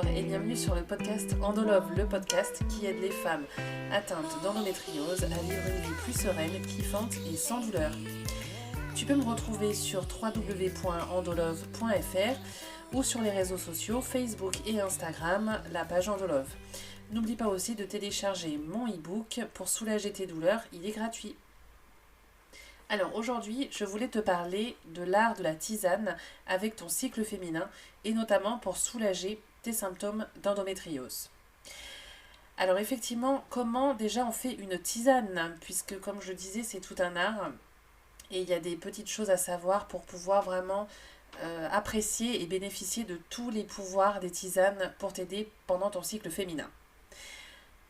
Bonjour et bienvenue sur le podcast Endolove, le podcast qui aide les femmes atteintes d'endométriose à vivre une vie plus sereine, kiffante et sans douleur. Tu peux me retrouver sur www.endolove.fr ou sur les réseaux sociaux Facebook et Instagram, la page Endolove. N'oublie pas aussi de télécharger mon e-book pour soulager tes douleurs, il est gratuit. Alors aujourd'hui, je voulais te parler de l'art de la tisane avec ton cycle féminin et notamment pour soulager tes symptômes d'endométriose. Alors effectivement, comment déjà on fait une tisane, puisque comme je disais, c'est tout un art et il y a des petites choses à savoir pour pouvoir vraiment apprécier et bénéficier de tous les pouvoirs des tisanes pour t'aider pendant ton cycle féminin.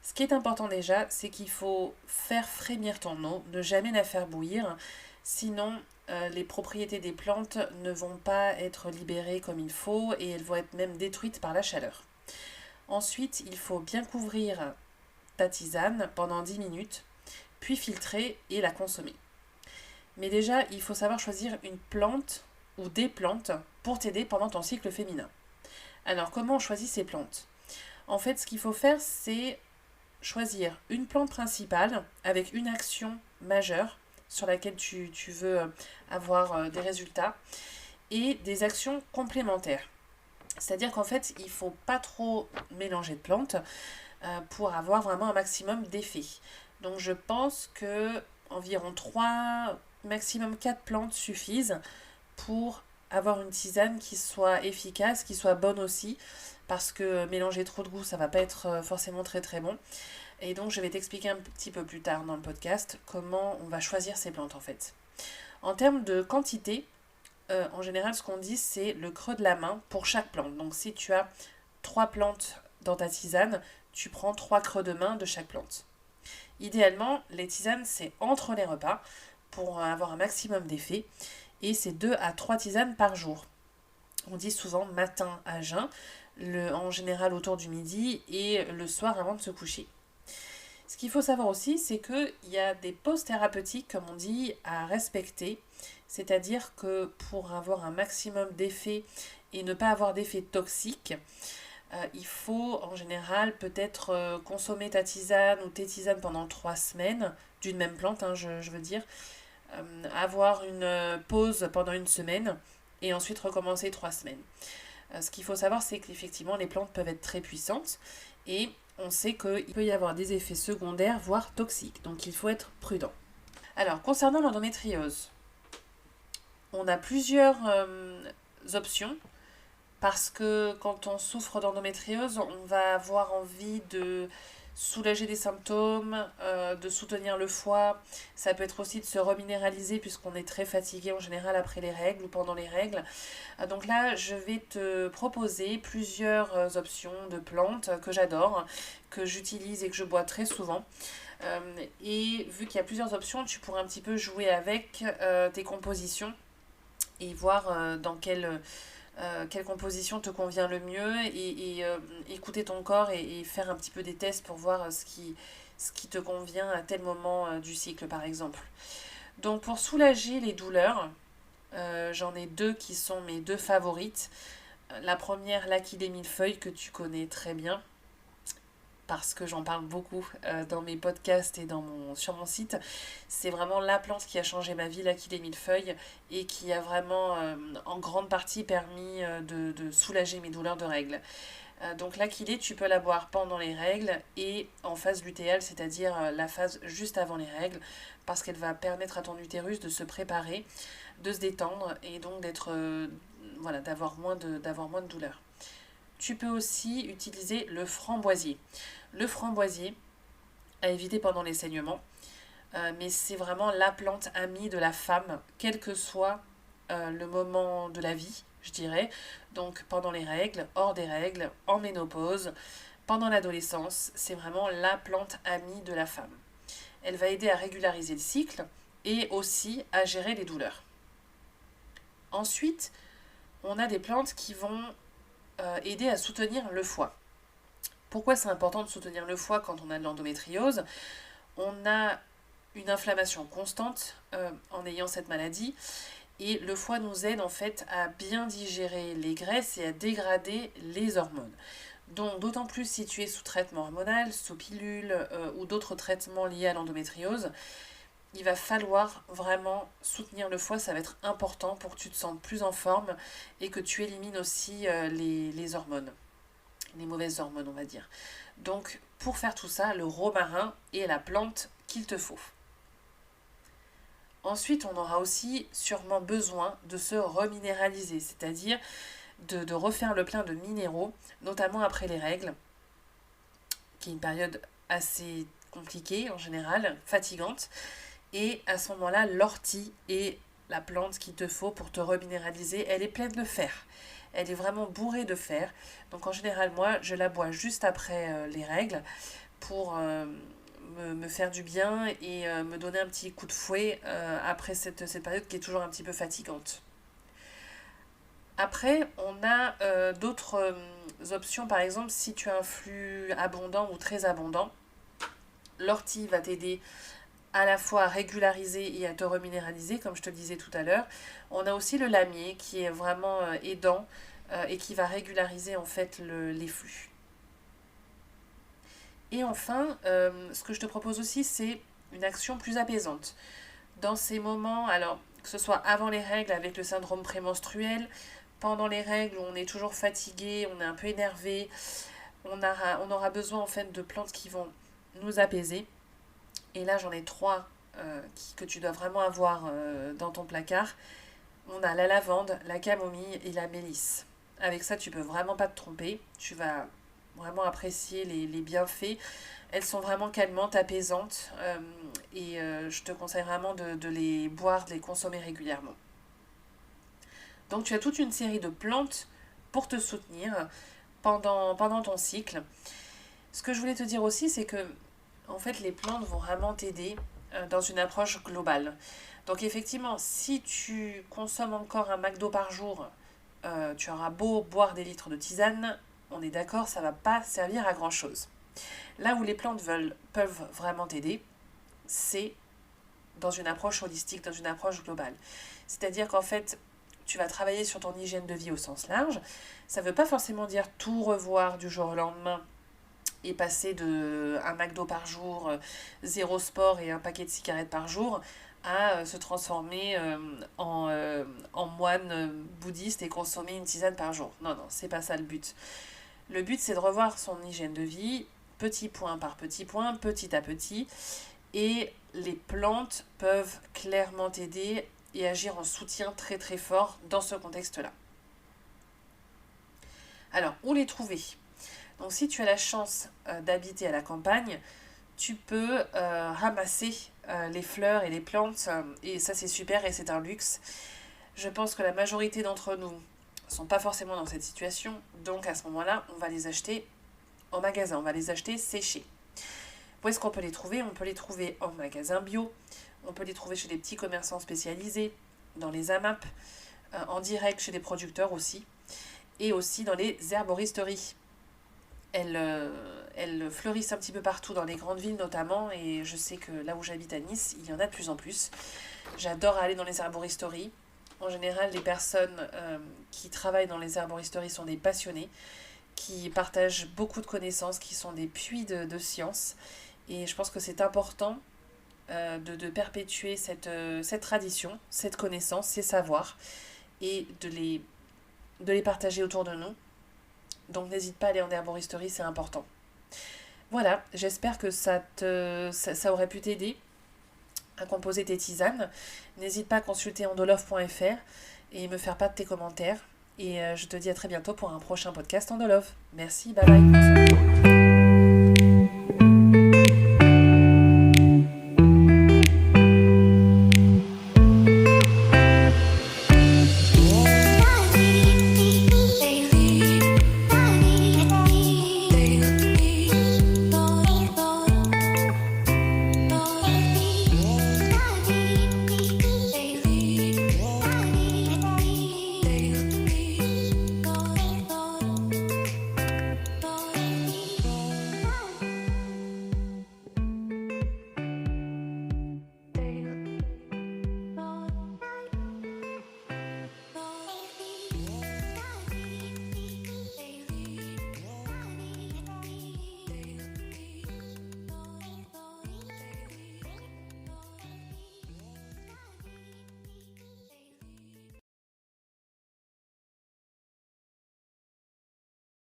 Ce qui est important déjà, c'est qu'il faut faire frémir ton eau, ne jamais la faire bouillir, sinon les propriétés des plantes ne vont pas être libérées comme il faut et elles vont être même détruites par la chaleur. Ensuite, il faut bien couvrir ta tisane pendant 10 minutes, puis filtrer et la consommer. Mais déjà, il faut savoir choisir une plante ou des plantes pour t'aider pendant ton cycle féminin. Alors, comment on choisit ces plantes ? En fait, ce qu'il faut faire, c'est choisir une plante principale avec une action majeure sur laquelle tu veux avoir des résultats et des actions complémentaires. C'est-à-dire qu'en fait, il ne faut pas trop mélanger de plantes pour avoir vraiment un maximum d'effets. Donc je pense que environ 3, maximum 4 plantes suffisent pour avoir une tisane qui soit efficace, qui soit bonne aussi, parce que mélanger trop de goût, ça va pas être forcément très très bon. Et donc je vais t'expliquer un petit peu plus tard dans le podcast comment on va choisir ces plantes en fait. En termes de quantité, en général ce qu'on dit c'est le creux de la main pour chaque plante. Donc si tu as 3 plantes dans ta tisane, tu prends 3 creux de main de chaque plante. Idéalement, les tisanes c'est entre les repas pour avoir un maximum d'effet et c'est 2 à 3 tisanes par jour. On dit souvent matin à jeun, en général autour du midi et le soir avant de se coucher. Ce qu'il faut savoir aussi, c'est qu'il y a des pauses thérapeutiques, comme on dit, à respecter. C'est-à-dire que pour avoir un maximum d'effets et ne pas avoir d'effets toxiques, il faut en général peut-être consommer ta tisane ou tes tisanes pendant 3 semaines, d'une même plante, je veux dire. Avoir une pause pendant 1 semaine et ensuite recommencer 3 semaines. Ce qu'il faut savoir, c'est qu'effectivement, les plantes peuvent être très puissantes et on sait qu'il peut y avoir des effets secondaires, voire toxiques. Donc il faut être prudent. Alors, concernant l'endométriose, on a plusieurs options parce que quand on souffre d'endométriose, on va avoir envie de soulager des symptômes, de soutenir le foie. Ça peut être aussi de se reminéraliser puisqu'on est très fatigué en général après les règles ou pendant les règles. Donc là, je vais te proposer plusieurs options de plantes que j'adore, que j'utilise et que je bois très souvent. Et vu qu'il y a plusieurs options, tu pourras un petit peu jouer avec tes compositions et voir dans quelle composition te convient le mieux et écouter ton corps et faire un petit peu des tests pour voir ce qui te convient à tel moment du cycle par exemple. Donc pour soulager les douleurs, j'en ai 2 qui sont mes 2 favorites. La première, l'Achillée millefeuille, que tu connais très bien parce que j'en parle beaucoup dans mes podcasts et sur mon site. C'est vraiment la plante qui a changé ma vie, l'Achillée millefeuille, et qui a vraiment en grande partie permis de soulager mes douleurs de règles. Donc l'Achillée, tu peux la boire pendant les règles et en phase lutéale, c'est-à-dire la phase juste avant les règles, parce qu'elle va permettre à ton utérus de se préparer, de se détendre et donc d'avoir moins de douleurs. Tu peux aussi utiliser le framboisier. Le framboisier, à éviter pendant les saignements, mais c'est vraiment la plante amie de la femme, quel que soit le moment de la vie, je dirais. Donc pendant les règles, hors des règles, en ménopause, pendant l'adolescence, c'est vraiment la plante amie de la femme. Elle va aider à régulariser le cycle et aussi à gérer les douleurs. Ensuite, on a des plantes qui vont aider à soutenir le foie. Pourquoi c'est important de soutenir le foie quand on a de l'endométriose ? On a une inflammation constante en ayant cette maladie et le foie nous aide en fait à bien digérer les graisses et à dégrader les hormones. Donc d'autant plus si tu es sous traitement hormonal, sous pilule ou d'autres traitements liés à l'endométriose, il va falloir vraiment soutenir le foie, ça va être important pour que tu te sentes plus en forme et que tu élimines aussi les hormones, les mauvaises hormones on va dire. Donc pour faire tout ça, le romarin est la plante qu'il te faut. Ensuite, on aura aussi sûrement besoin de se reminéraliser, c'est-à-dire de refaire le plein de minéraux, notamment après les règles, qui est une période assez compliquée en général, fatigante. Et à ce moment-là, l'ortie est la plante qu'il te faut pour te reminéraliser. Elle est pleine de fer. Elle est vraiment bourrée de fer. Donc en général, moi, je la bois juste après les règles pour me faire du bien et me donner un petit coup de fouet après cette période qui est toujours un petit peu fatigante. Après, on a d'autres options. Par exemple, si tu as un flux abondant ou très abondant, l'ortie va t'aider à la fois à régulariser et à te reminéraliser, comme je te le disais tout à l'heure. On a aussi le lamier qui est vraiment aidant et qui va régulariser en fait les flux. Et enfin, ce que je te propose aussi, c'est une action plus apaisante. Dans ces moments, alors que ce soit avant les règles avec le syndrome prémenstruel, pendant les règles où on est toujours fatigué, on est un peu énervé, on aura besoin en fait de plantes qui vont nous apaiser. Et là, j'en ai 3 que tu dois vraiment avoir dans ton placard. On a la lavande, la camomille et la mélisse. Avec ça, tu peux vraiment pas te tromper. Tu vas vraiment apprécier les bienfaits. Elles sont vraiment calmantes, apaisantes. Et je te conseille vraiment de les boire, de les consommer régulièrement. Donc, tu as toute une série de plantes pour te soutenir pendant ton cycle. Ce que je voulais te dire aussi, c'est que en fait, les plantes vont vraiment t'aider dans une approche globale. Donc effectivement, si tu consommes encore un McDo par jour, tu auras beau boire des litres de tisane, on est d'accord, ça ne va pas servir à grand chose. Là où les plantes peuvent vraiment t'aider, c'est dans une approche holistique, dans une approche globale. C'est-à-dire qu'en fait, tu vas travailler sur ton hygiène de vie au sens large. Ça ne veut pas forcément dire tout revoir du jour au lendemain et passer de un McDo par jour, 0 sport et un paquet de cigarettes par jour, à se transformer en moine bouddhiste et consommer une tisane par jour. Non, c'est pas ça le but. Le but, c'est de revoir son hygiène de vie, petit point par petit point, petit à petit, et les plantes peuvent clairement t'aider et agir en soutien très très fort dans ce contexte-là. Alors, où les trouver ? Donc si tu as la chance d'habiter à la campagne, tu peux ramasser les fleurs et les plantes et ça c'est super et c'est un luxe. Je pense que la majorité d'entre nous ne sont pas forcément dans cette situation, donc à ce moment-là, on va les acheter en magasin, on va les acheter séchés. Où est-ce qu'on peut les trouver ? On peut les trouver en magasin bio, on peut les trouver chez des petits commerçants spécialisés, dans les AMAP, en direct chez des producteurs aussi, et aussi dans les herboristeries. Elles fleurissent un petit peu partout dans les grandes villes notamment et je sais que là où j'habite à Nice, il y en a de plus en plus. J'adore aller dans les herboristeries. En général, les personnes qui travaillent dans les herboristeries sont des passionnés, qui partagent beaucoup de connaissances, qui sont des puits de science. Et je pense que c'est important de perpétuer cette tradition, cette connaissance, ces savoirs et de les partager autour de nous. Donc n'hésite pas à aller en herboristerie, c'est important. Voilà, j'espère que ça aurait pu t'aider à composer tes tisanes. N'hésite pas à consulter endolove.fr et me faire part de tes commentaires. Et je te dis à très bientôt pour un prochain podcast Endolove. Merci, bye bye.